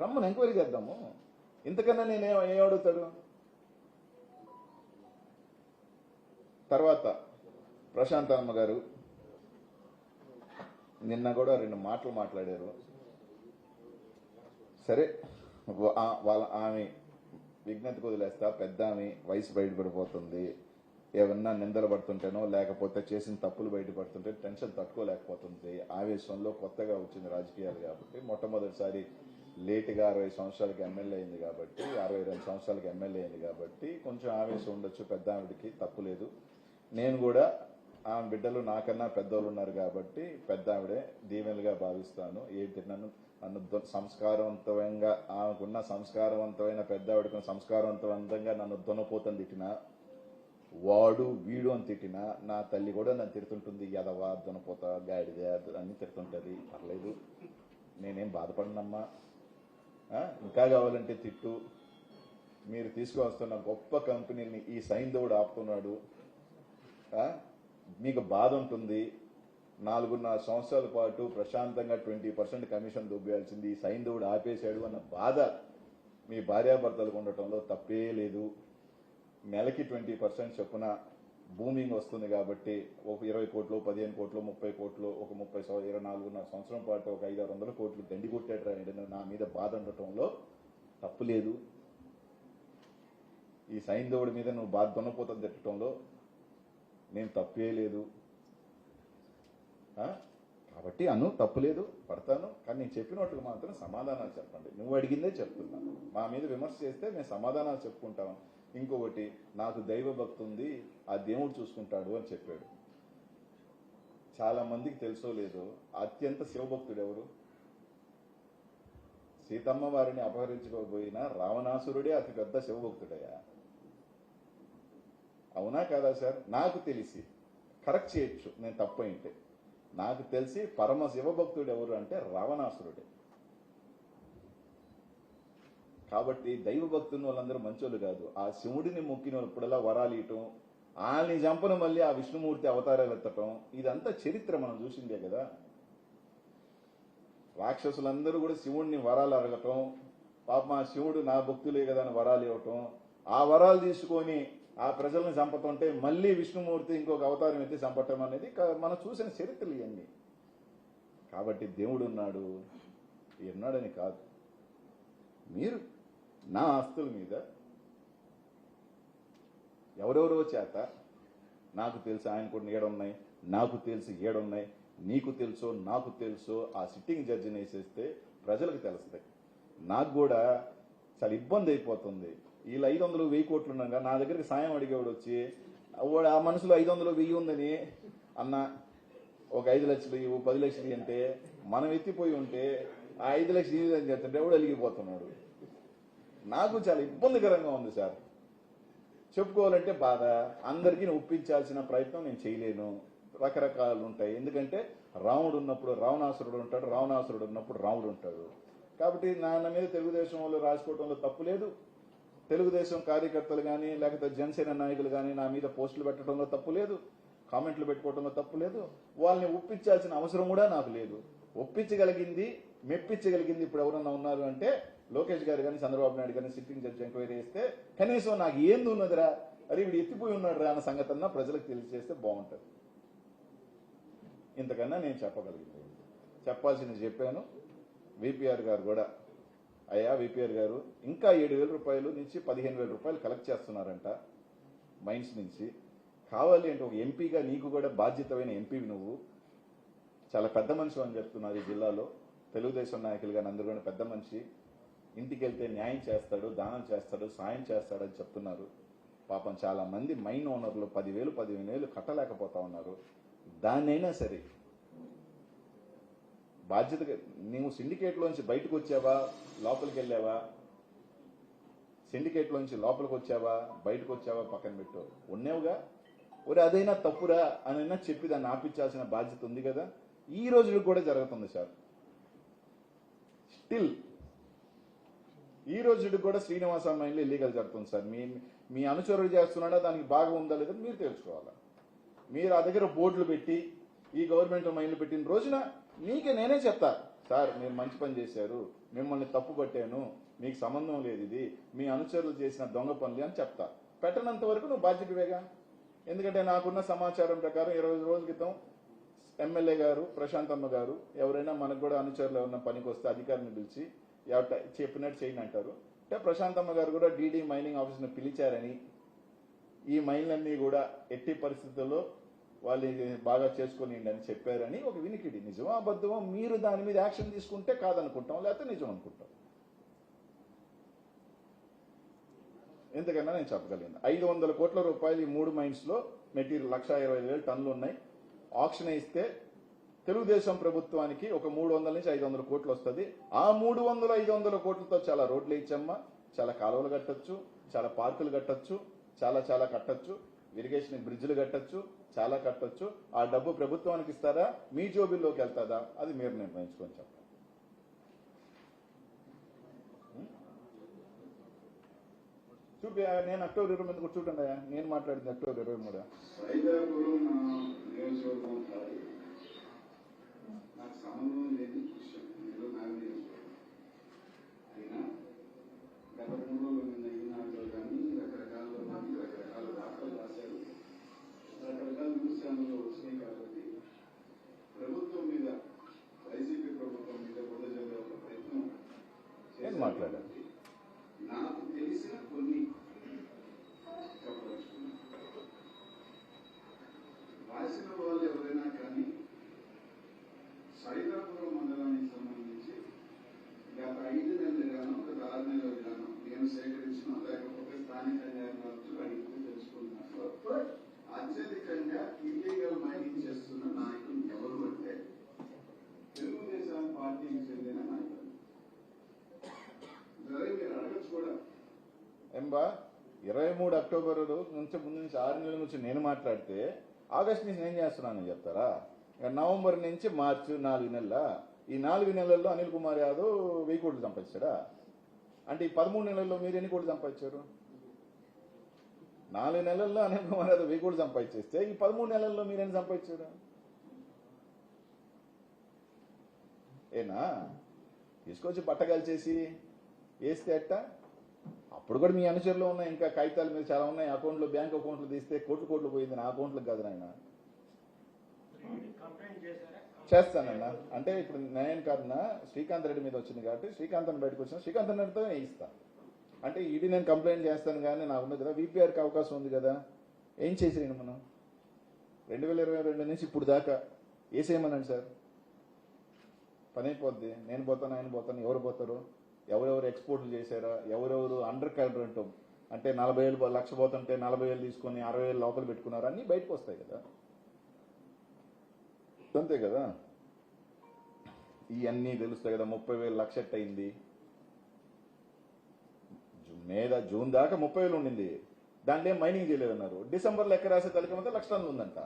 రమ్మని ఎంక్వైరీ చేద్దాము. ఇంతకన్నా నేను ఏం అడుగుతాడు? తర్వాత ప్రశాంతమ్మ గారు నిన్న కూడా 2 మాటలు మాట్లాడారు. సరే, ఆమె విజ్ఞతకు వదిలేస్తా. పెద్ద ఆమె వయసు బయటపడిపోతుంది. ఏమన్నా నిందలు పడుతుంటేనో లేకపోతే చేసిన తప్పులు బయటపడుతుంటే టెన్షన్ తట్టుకోలేకపోతుంది. ఆవేశంలో కొత్తగా వచ్చింది రాజకీయాలు కాబట్టి, మొట్టమొదటిసారి లేటుగా 60 సంవత్సరాలకి ఎమ్మెల్యే అయింది కాబట్టి, 62 సంవత్సరాలకి ఎమ్మెల్యే అయింది కాబట్టి కొంచెం ఆవేశం ఉండొచ్చు. పెద్ద ఆవిడికి తప్పులేదు. నేను కూడా ఆమె బిడ్డలు నాకన్నా పెద్దోళ్ళు ఉన్నారు కాబట్టి పెద్ద ఆవిడే దీవెనలుగా భావిస్తాను. ఏంటి నన్ను సంస్కారవంతంగా ఆమెకున్న సంస్కారవంతమైన పెద్ద ఆవిడకు సంస్కారవంతంగా నన్ను దున్నపోతని తిట్టినా, వాడు వీడు అని తిట్టినా నా తల్లి కూడా నన్ను తిడుతుంటుంది. ఎదవా, దున్నపోత, గాడిదే అని తిడుతుంటది. పర్లేదు, నేనేం బాధపడినమ్మా. ఇంకా కావాలంటే తిట్టు. మీరు తీసుకువస్తున్న గొప్ప కంపెనీని ఈ సైంధవుడు ఆపుతున్నాడు. మీకు బాధ ఉంటుంది. 4.5 సంవత్సరాల పాటు ప్రశాంతంగా 20% కమిషన్ దొబ్బేయాల్సింది ఈ సైంధవుడు ఆపేశాడు అన్న బాధ మీ భార్యాభర్తలకు ఉండటంలో తప్పే లేదు. నెలకి 20% చొప్పున బూమింగ్ వస్తుంది కాబట్టి ఒక 20 కోట్లు, 15 కోట్లు, 30 కోట్లు, ఒక 24.5 సంవత్సరం పాటు ఒక 500-600 కోట్లు దండి కొట్టాడు. నా మీద బాధ ఉండటంలో తప్పు లేదు. ఈ సైంధవుడి మీద నువ్వు బాధ దున్నపోతుంది తిట్టడంలో నేను తప్పే లేదు. కాబట్టి తప్పులేదు, పడతాను. కానీ నేను చెప్పినట్టుగా మాత్రం సమాధానాలు చెప్పండి. నువ్వు అడిగిందే చెప్తున్నా. మా మీద విమర్శ చేస్తే మేము సమాధానాలు చెప్పుకుంటాం. ఇంకొకటి, నాకు దైవ భక్తి ఉంది, ఆ దేవుడు చూసుకుంటాడు అని చెప్పాడు. చాలా మందికి తెలుసో లేదో, అత్యంత శివభక్తుడు ఎవరు? సీతమ్మ వారిని అపహరించుకోబోయిన రావణాసురుడే అతి పెద్ద శివభక్తుడయ్యా. అవునా కాదా సార్? నాకు తెలిసి, కరెక్ట్ చేయొచ్చు నేను తప్పు అయింటే, నాకు తెలిసి పరమ శివభక్తుడు ఎవరు అంటే రావణాసురుడే. కాబట్టి దైవ భక్తుని వాళ్ళందరూ మంచోళ్ళు కాదు. ఆ శివుడిని మొక్కినప్పుడల్లా వరాలు ఇయటం, వాళ్ళని చంపన మళ్ళీ ఆ విష్ణుమూర్తి అవతారాలు ఎత్తటం, ఇదంతా చరిత్ర మనం చూసిందే కదా. రాక్షసులందరూ కూడా శివుడిని వరాలు అడగటం, పాపం ఆ శివుడు నా భక్తులే కదా అని వరాలు ఇవ్వటం, ఆ వరాలు తీసుకొని ఆ ప్రజలను చంపతుంటే మళ్ళీ విష్ణుమూర్తి ఇంకొక అవతారం ఎత్తి చంపటం అనేది మనం చూసిన చరిత్రలు ఇవన్నీ. కాబట్టి దేవుడు ఉన్నాడని కాదు. మీరు నా ఆస్తుల మీద ఎవరెవరో చేత, నాకు తెలుసు ఆయన కూడా ఏడున్నాయి, నాకు తెలిసి ఏడున్నాయి, నీకు తెలుసో నాకు తెలుసో ఆ సిట్టింగ్ జడ్జిని వేసేస్తే ప్రజలకు తెలుస్తాయి. నాకు కూడా చాలా ఇబ్బంది అయిపోతుంది. వీళ్ళు 500, 1000 కోట్లు ఉండగా నా దగ్గరికి సాయం అడిగేవాడు వచ్చి, ఆ మనసులో 500, 1000 ఉందని అన్న ఒక 5 లక్షలు ఇవ్వు, 10 లక్షలు అంటే మనం ఎత్తిపోయి ఉంటే ఆ 5 లక్షలు ఇవ్వు అని చెప్తుంటే ఎవడు అలిగిపోతున్నాడు. నాకు చాలా ఇబ్బందికరంగా ఉంది సార్. చెప్పుకోవాలంటే బాధ. అందరికీ ఒప్పించాల్సిన ప్రయత్నం నేను చేయలేను. రకరకాలు ఉంటాయి. ఎందుకంటే రాముడు ఉన్నప్పుడు రావణాసురుడు ఉంటాడు, రావణాసురుడు ఉన్నప్పుడు రాముడు ఉంటాడు. కాబట్టి నాన్న మీద తెలుగుదేశం వాళ్ళు రాసుకోవడంలో తప్పు లేదు. తెలుగుదేశం కార్యకర్తలు కానీ లేకపోతే జనసేన నాయకులు కానీ నా మీద పోస్టులు పెట్టడంలో తప్పు లేదు, కామెంట్లు పెట్టుకోవడంలో తప్పు లేదు. వాళ్ళని ఒప్పించాల్సిన అవసరం కూడా నాకు లేదు. ఒప్పించగలిగింది, మెప్పించగలిగింది ఇప్పుడు ఎవరన్నా ఉన్నారు అంటే లోకేష్ గారు కానీ చంద్రబాబు నాయుడు కానీ సిట్టింగ్ జడ్జి ఎంక్వైరీ చేస్తే కనీసం నాకు ఏంది ఉన్నదిరా, అరే వీడు ఎత్తిపోయి ఉన్నాడు రా అన్న సంగతన్నా ప్రజలకు తెలియజేస్తే బాగుంటుంది. ఇంతకన్నా నేను చెప్పగలిగింది, చెప్పాల్సింది చెప్పాను. విపిఆర్ గారు కూడా, అయ్యా విపిఆర్ గారు ఇంకా 7,000 రూపాయలు నుంచి 15,000 రూపాయలు కలెక్ట్ చేస్తున్నారంట మైన్స్ నుంచి. కావాలి అంటే ఒక ఎంపీగా నీకు కూడా బాధ్యతమైన ఎంపీవి, నువ్వు చాలా పెద్ద మనిషి అని చెప్తున్నారు ఈ జిల్లాలో. తెలుగుదేశం నాయకులుగా అందరూ కూడా పెద్ద మనిషి, ఇంటికి వెళ్తే న్యాయం చేస్తాడు, దానం చేస్తాడు, సాయం చేస్తాడని చెప్తున్నారు. పాపం చాలా మంది మైన్ ఓనర్లు 10,000, 15,000 కట్టలేకపోతా ఉన్నారు. దాన్నైనా సరే బాధ్యతగా నీవు సిండికేట్లోంచి బయటకు వచ్చావా, లోపలికి వెళ్ళావా? సిండికేట్లోంచి లోపలికి వచ్చావా, బయటకు వచ్చావా పక్కన పెట్టు. ఉన్నావుగా, ఒరే అదైనా తప్పురా అనైనా చెప్పి దాన్ని ఆపించాల్సిన బాధ్యత ఉంది కదా. ఈ రోజులకు కూడా జరుగుతుంది సార్. స్టిల్ ఈ రోజుకి కూడా శ్రీనివాస మైన్లో ఇల్లీగల్ జరుగుతుంది సార్. మీ అనుచరుడు చేస్తున్నాడా, దానికి బాగా ఉందా లేదా మీరు తెలుసుకోవాలా. మీరు ఆ దగ్గర బోర్డులు పెట్టి ఈ గవర్నమెంట్ మైన్లు పెట్టిన రోజున నేనే చెప్తా, సార్ మీరు మంచి పని చేశారు, మిమ్మల్ని తప్పు పట్టాను, మీకు సంబంధం లేదు, ఇది మీ అనుచరులు చేసిన దొంగ పనులు అని చెప్తా. పెట్టనంత వరకు నువ్వు బాధ్యతవేగా. ఎందుకంటే నాకున్న సమాచారం ప్రకారం 20 రోజుల క్రితం ఎమ్మెల్యే గారు ప్రశాంతమ్మ గారు ఎవరైనా మనకు కూడా అనుచరులు ఎవరైనా పనికి వస్తే అధికారిని పిలిచి చెప్పినట్టు చేయని అంటారు. అంటే ప్రశాంతమ్మ గారు కూడా డీడీ మైనింగ్ ఆఫీస్ని పిలిచారని, ఈ మైన్లన్నీ కూడా ఎట్టి పరిస్థితుల్లో వాళ్ళు బాగా చేసుకుని అని చెప్పారని ఒక వినికిడి. నిజమో అబద్ధమో మీరు దాని మీద యాక్షన్ తీసుకుంటే కాదనుకుంటాం, లేకపోతే నిజం అనుకుంటాం. ఎందుకన్నా నేను చెప్పగలిగింది 500 కోట్ల రూపాయలు ఈ 3 మైన్స్ లో మెటీరియల్ 1,25,000 టన్నులు ఉన్నాయి. ఆక్షన్ ఇస్తే తెలుగుదేశం ప్రభుత్వానికి ఒక 300 నుంచి 500 కోట్లు వస్తుంది. ఆ 300-500 కోట్లతో చాలా రోడ్లు ఇచ్చమ్మా, చాలా కాలువలు కట్టొచ్చు, చాలా పార్కులు కట్టొచ్చు, చాలా కట్టొచ్చు, ఇరిగేషన్ బ్రిడ్జ్లు కట్టొచ్చు, చాలా కట్టొచ్చు. ఆ డబ్బు ప్రభుత్వానికి ఇస్తారా, మీ జోబిల్లోకి వెళ్తాదా, అది మీరు నిర్ణయించుకొని చెప్పండి. చూపి నేను అక్టోబర్ 20 కూడా చూడండి, నేను మాట్లాడింది అక్టోబర్ 23. సైదాపురం నియోజకవర్గం కాదు, నాకు సంబంధం లేని విషయం. నేను నా నియోజకవర్గం అయినా గత 3 రోజుల నిన్న ఈనాడులో కానీ రకరకాల మంది రకరకాల వార్తలు రాశారు, రకరకాల న్యూస్ ఛానల్లో వచ్చినాయి. కాబట్టి ప్రభుత్వం మీద, వైసీపీ ప్రభుత్వం మీద బురద జల్లే ఒక ప్రయత్నం మాట్లాడారు. నాకు తెలిసిన కొన్ని చెప్పదలుచుకున్నాను. రాసిన వాళ్ళు ఎవరైనా కానీ సైదాపురం మండలానికి సంబంధించి గత 5 నెలలుగానో గత 6 నెలలుగానో నేను సేకరించిన, లేకపోతే స్థానిక న్యాయవాదులు అడిగితే తెలుసుకున్నట్లు అత్యధికంగా ఇల్లీగల్ మైనింగ్ చేస్తున్న నాయకులు ఎవరు అంటే తెలుగుదేశం పార్టీకి చెందిన నాయకులు. మీరు అడగచ్చు కూడా. ఎంబా 23 అక్టోబర్ నుంచి ముందు నుంచి 6 నెలల నుంచి నేను మాట్లాడితే ఆగస్టు నుంచి నేను చేస్తున్నానని చెప్తారా? నవంబర్ నుంచి మార్చి 4 నెలల, ఈ 4 నెలల్లో అనిల్ కుమార్ యాదవ్ 1000 కోట్లు సంపాదించాడా? అంటే ఈ 13 నెలల్లో మీరు ఎన్ని కోట్లు సంపాదించారు? 4 నెలల్లో అనిల్ కుమార్ యాదవ్ 1000 కోట్లు సంపాదించేస్తే ఈ 13 నెలల్లో మీరు ఎన్ని సంపాదించారు? ఏనా తీసుకొచ్చి బట్టగాల్చేసి వేస్తే అట్ట. అప్పుడు కూడా మీ అనుచరులు ఉన్నాయి, ఇంకా కాగితాల మీద చాలా ఉన్నాయి, అకౌంట్లో బ్యాంక్ అకౌంట్లు తీస్తే కోట్లు పోయింది, నా అకౌంట్లకు కాదు నాయన. చేస్తానన్నా. అంటే ఇప్పుడు నేను కాదన్నా, శ్రీకాంత్ రెడ్డి మీద వచ్చింది కాబట్టి శ్రీకాంత్ బయటకు వచ్చిన శ్రీకాంత్ రెడ్డితో ఇస్తా. అంటే ఇది నేను కంప్లైంట్ చేస్తాను కానీ నాకు ఉంది కదా, వీపీఆర్కి అవకాశం ఉంది కదా. ఏం చేసి మనం 2022 నుంచి ఇప్పుడు దాకా వేసేయమనండి సార్, పని అయిపోద్ది. నేను పోతాను, ఆయన పోతాను, ఎవరు పోతారు? ఎవరెవరు ఎక్స్పోర్ట్లు చేశారా, ఎవరెవరు అండర్ కరెంట్ అంటే 40,000 లక్ష పోతుంటే 40,000 తీసుకొని 60,000 లోపల పెట్టుకున్నారు, అన్నీ బయటకు వస్తాయి కదా. అంతే కదా, ఇవన్నీ తెలుస్తాయి కదా. 30,000 లక్ష అయింది, జూన్ దాకా 30,000 ఉండింది, దాంట్లో ఏం మైనింగ్ చేయలేదన్నారు. డిసెంబర్లో ఎక్కడ రాసే తలకమంతా 1,00,000 టన్నులు ఉందంట.